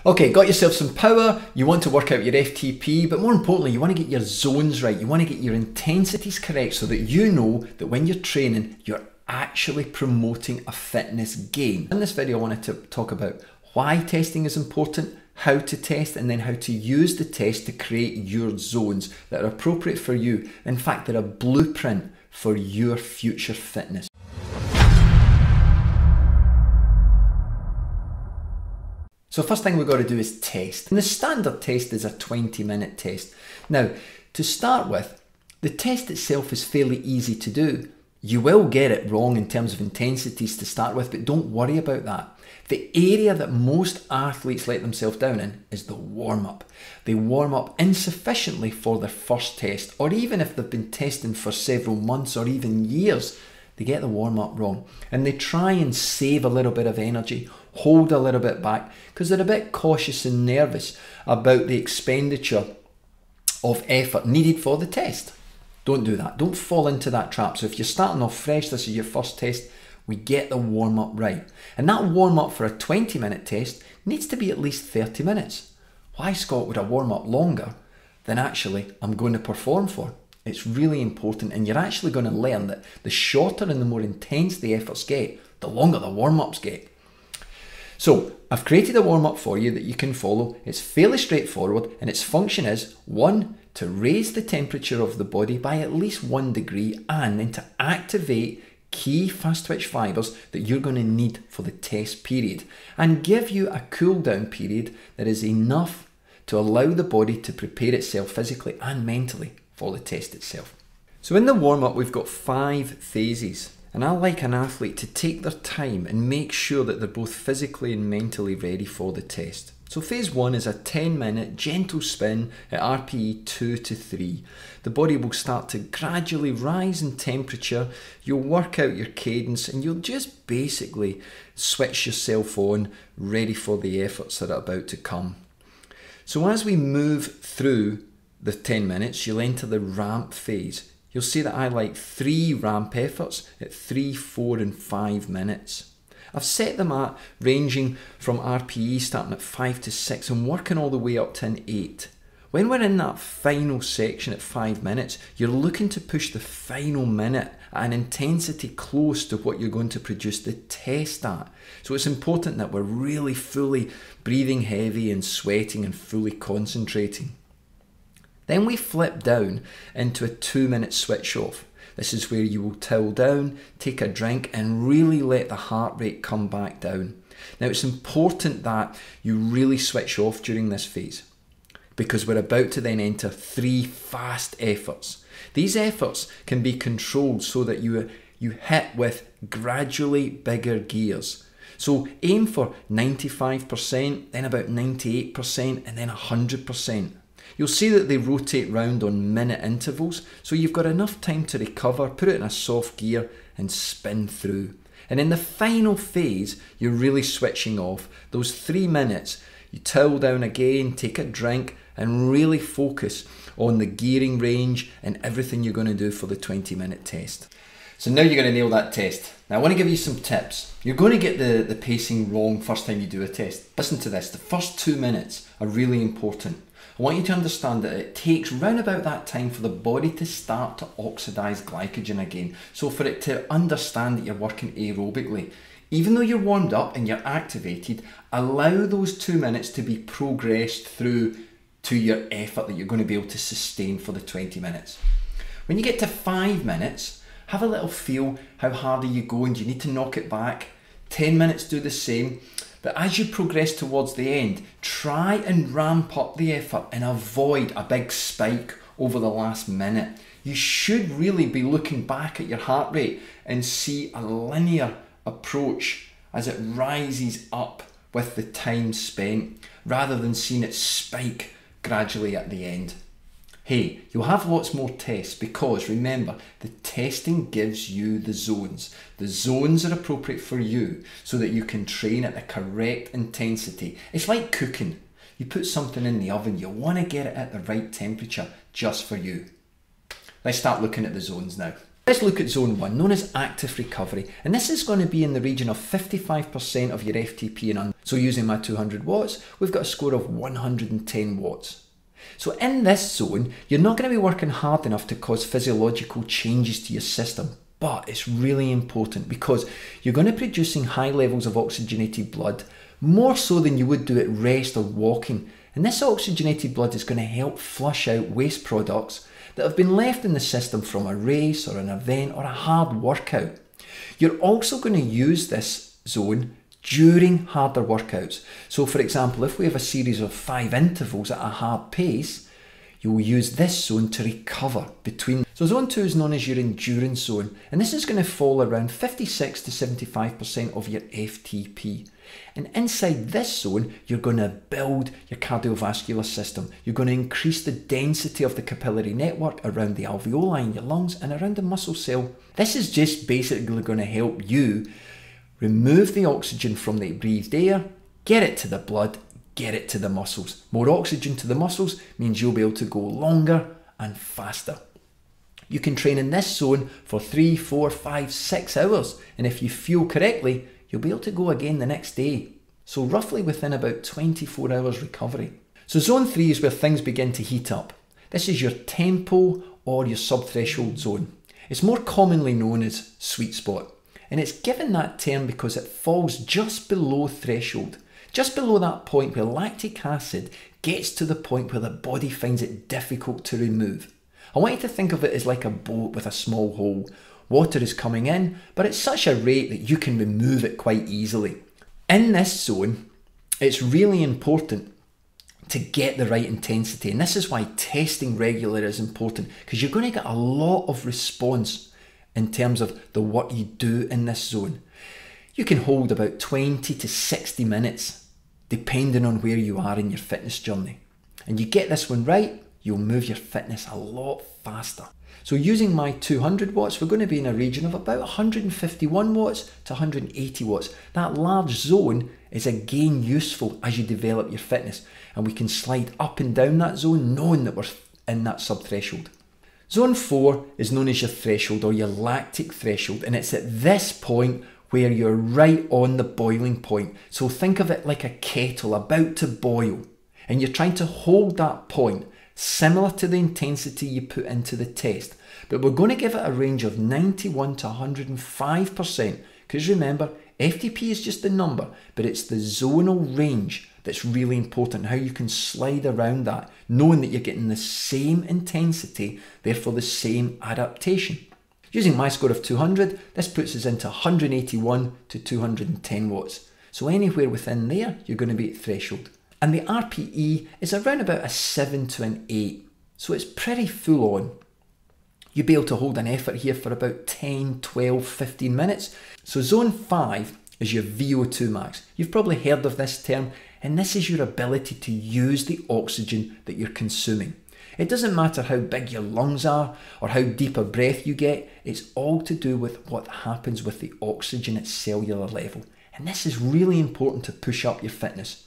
Okay, got yourself some power, you want to work out your FTP, but more importantly, you want to get your zones right. You want to get your intensities correct so that you know that when you're training, you're actually promoting a fitness gain. In this video, I wanted to talk about why testing is important, how to test, and then how to use the test to create your zones that are appropriate for you. In fact, they're a blueprint for your future fitness. So first thing we've got to do is test. And the standard test is a 20-minute test. Now, to start with, the test itself is fairly easy to do. You will get it wrong in terms of intensities to start with, but don't worry about that. The area that most athletes let themselves down in is the warm-up. They warm up insufficiently for their first test, or even if they've been testing for several months or even years, they get the warm-up wrong. And they try and save a little bit of energy, hold a little bit back, because they're a bit cautious and nervous about the expenditure of effort needed for the test. Don't do that. Don't fall into that trap. So if you're starting off fresh, this is your first test, we get the warm-up right. And that warm-up for a 20-minute test needs to be at least 30 minutes. Why, Scott, would I warm up longer than actually I'm going to perform for? It's really important, and you're actually going to learn that the shorter and the more intense the efforts get, the longer the warm-ups get. So I've created a warm-up for you that you can follow. It's fairly straightforward, and its function is, 1, to raise the temperature of the body by at least 1 degree, and then to activate key fast twitch fibers that you're going to need for the test period, and give you a cool down period that is enough to allow the body to prepare itself physically and mentally for the test itself. So in the warm-up, we've got 5 phases. And I like an athlete to take their time and make sure that they're both physically and mentally ready for the test. So phase 1 is a 10-minute gentle spin at RPE 2 to 3. The body will start to gradually rise in temperature, you'll work out your cadence, and you'll just basically switch yourself on, ready for the efforts that are about to come. So as we move through the 10 minutes, you'll enter the ramp phase. You'll see that I like 3 ramp efforts at 3, 4 and 5 minutes. I've set them at ranging from RPE starting at 5 to 6 and working all the way up to an 8. When we're in that final section at 5 minutes, you're looking to push the final minute at an intensity close to what you're going to produce the test at. So it's important that we're really fully breathing heavy and sweating and fully concentrating. Then we flip down into a 2-minute switch off. This is where you will towel down, take a drink, and really let the heart rate come back down. Now, it's important that you really switch off during this phase, because we're about to then enter 3 fast efforts. These efforts can be controlled so that you hit with gradually bigger gears. So aim for 95%, then about 98%, and then 100%. You'll see that they rotate round on minute intervals, so you've got enough time to recover, put it in a soft gear and spin through. And in the final phase, you're really switching off. Those 3 minutes, you towel down again, take a drink and really focus on the gearing range and everything you're going to do for the 20-minute test. So now you're going to nail that test. Now I want to give you some tips. You're going to get the pacing wrong first time you do a test. Listen to this, the first 2 minutes are really important. I want you to understand that it takes round about that time for the body to start to oxidise glycogen again. So for it to understand that you're working aerobically. Even though you're warmed up and you're activated, allow those 2 minutes to be progressed through to your effort that you're going to be able to sustain for the 20 minutes. When you get to 5 minutes, have a little feel, how hard are you going? Do you need to knock it back? 10 minutes, do the same. But as you progress towards the end, try and ramp up the effort and avoid a big spike over the last minute. You should really be looking back at your heart rate and see a linear approach as it rises up with the time spent, rather than seeing it spike gradually at the end. Hey, you'll have lots more tests because remember, the testing gives you the zones. The zones are appropriate for you so that you can train at the correct intensity. It's like cooking. You put something in the oven, you want to get it at the right temperature just for you. Let's start looking at the zones now. Let's look at zone 1, known as active recovery, and this is going to be in the region of 55% of your FTP and under. So using my 200 watts, we've got a score of 110 watts. So in this zone, you're not going to be working hard enough to cause physiological changes to your system, but it's really important because you're going to be producing high levels of oxygenated blood, more so than you would do at rest or walking. And this oxygenated blood is going to help flush out waste products that have been left in the system from a race or an event or a hard workout. You're also going to use this zone during harder workouts. So for example, if we have a series of 5 intervals at a hard pace, you'll use this zone to recover between. So zone 2 is known as your endurance zone, and this is going to fall around 56 to 75% of your FTP. And inside this zone, you're going to build your cardiovascular system. You're going to increase the density of the capillary network around the alveoli in your lungs and around the muscle cell. This is just basically going to help you remove the oxygen from the breathed air, get it to the blood, get it to the muscles. More oxygen to the muscles means you'll be able to go longer and faster. You can train in this zone for 3, 4, 5, 6 hours, and if you fuel correctly, you'll be able to go again the next day. So roughly within about 24 hours recovery. So zone 3 is where things begin to heat up. This is your tempo or your subthreshold zone. It's more commonly known as sweet spot. And it's given that term because it falls just below threshold. Just below that point where lactic acid gets to the point where the body finds it difficult to remove. I want you to think of it as like a boat with a small hole. Water is coming in, but at such a rate that you can remove it quite easily. In this zone, it's really important to get the right intensity, and this is why testing regular is important, because you're going to get a lot of response in terms of the work you do in this zone. You can hold about 20 to 60 minutes, depending on where you are in your fitness journey. And you get this one right, you'll move your fitness a lot faster. So using my 200 watts, we're going to be in a region of about 151 watts to 180 watts. That large zone is again useful as you develop your fitness, and we can slide up and down that zone knowing that we're in that subthreshold. Zone 4 is known as your threshold or your lactic threshold, and it's at this point where you're right on the boiling point. So think of it like a kettle about to boil, and you're trying to hold that point similar to the intensity you put into the test. But we're going to give it a range of 91 to 105%, because remember, FTP is just the number, but it's the zonal range that's really important, how you can slide around that, knowing that you're getting the same intensity, therefore the same adaptation. Using my score of 200, this puts us into 181 to 210 watts. So anywhere within there, you're going to be at threshold. And the RPE is around about a 7 to an 8, so it's pretty full on. You'll be able to hold an effort here for about 10, 12, 15 minutes. So zone 5 is your VO2 max. You've probably heard of this term, and this is your ability to use the oxygen that you're consuming. It doesn't matter how big your lungs are or how deep a breath you get, it's all to do with what happens with the oxygen at cellular level. And this is really important to push up your fitness.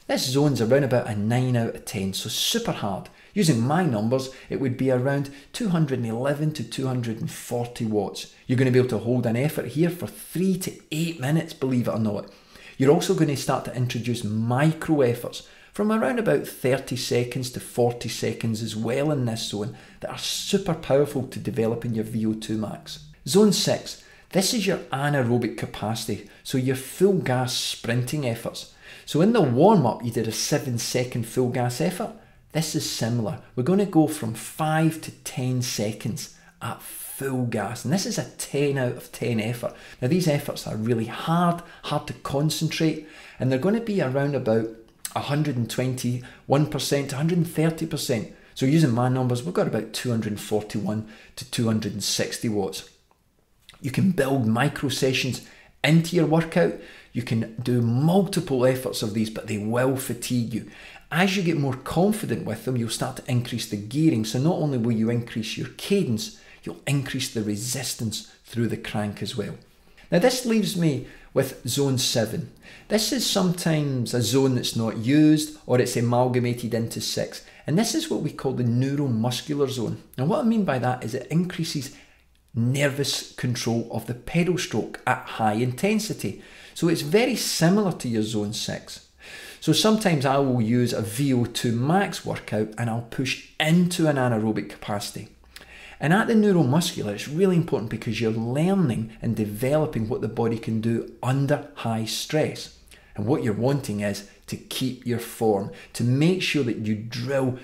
This zone's around about a 9 out of 10, so super hard. Using my numbers, it would be around 211 to 240 watts. You're going to be able to hold an effort here for 3 to 8 minutes, believe it or not. You're also going to start to introduce micro efforts from around about 30 seconds to 40 seconds as well in this zone that are super powerful to developing your VO2 max. Zone 6, this is your anaerobic capacity, so your full gas sprinting efforts. So in the warm-up, you did a 7-second full gas effort. This is similar. We're going to go from 5 to 10 seconds at full gas. And this is a 10 out of 10 effort. Now these efforts are really hard to concentrate, and they're going to be around about 121% to 130%. So using my numbers, we've got about 241 to 260 watts. You can build micro sessions into your workout. You can do multiple efforts of these, but they will fatigue you. As you get more confident with them, you'll start to increase the gearing. So not only will you increase your cadence, you'll increase the resistance through the crank as well. Now this leaves me with zone 7. This is sometimes a zone that's not used, or it's amalgamated into 6. And this is what we call the neuromuscular zone. And what I mean by that is it increases nervous control of the pedal stroke at high intensity. So it's very similar to your zone 6. So sometimes I will use a VO2 max workout and I'll push into an anaerobic capacity. And at the neuromuscular, it's really important because you're learning and developing what the body can do under high stress. And what you're wanting is to keep your form, to make sure that you drill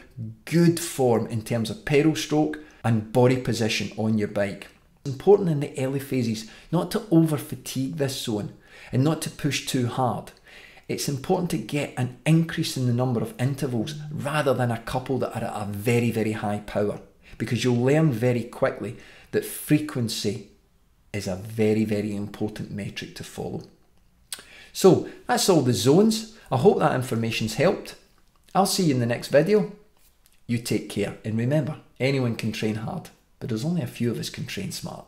good form in terms of pedal stroke and body position on your bike. It's important in the early phases not to over fatigue this zone and not to push too hard. It's important to get an increase in the number of intervals rather than a couple that are at a very, very high power, because you'll learn very quickly that frequency is a very, very important metric to follow. So that's all the zones. I hope that information's helped. I'll see you in the next video. You take care, and remember, anyone can train hard, but there's only a few of us can train smart.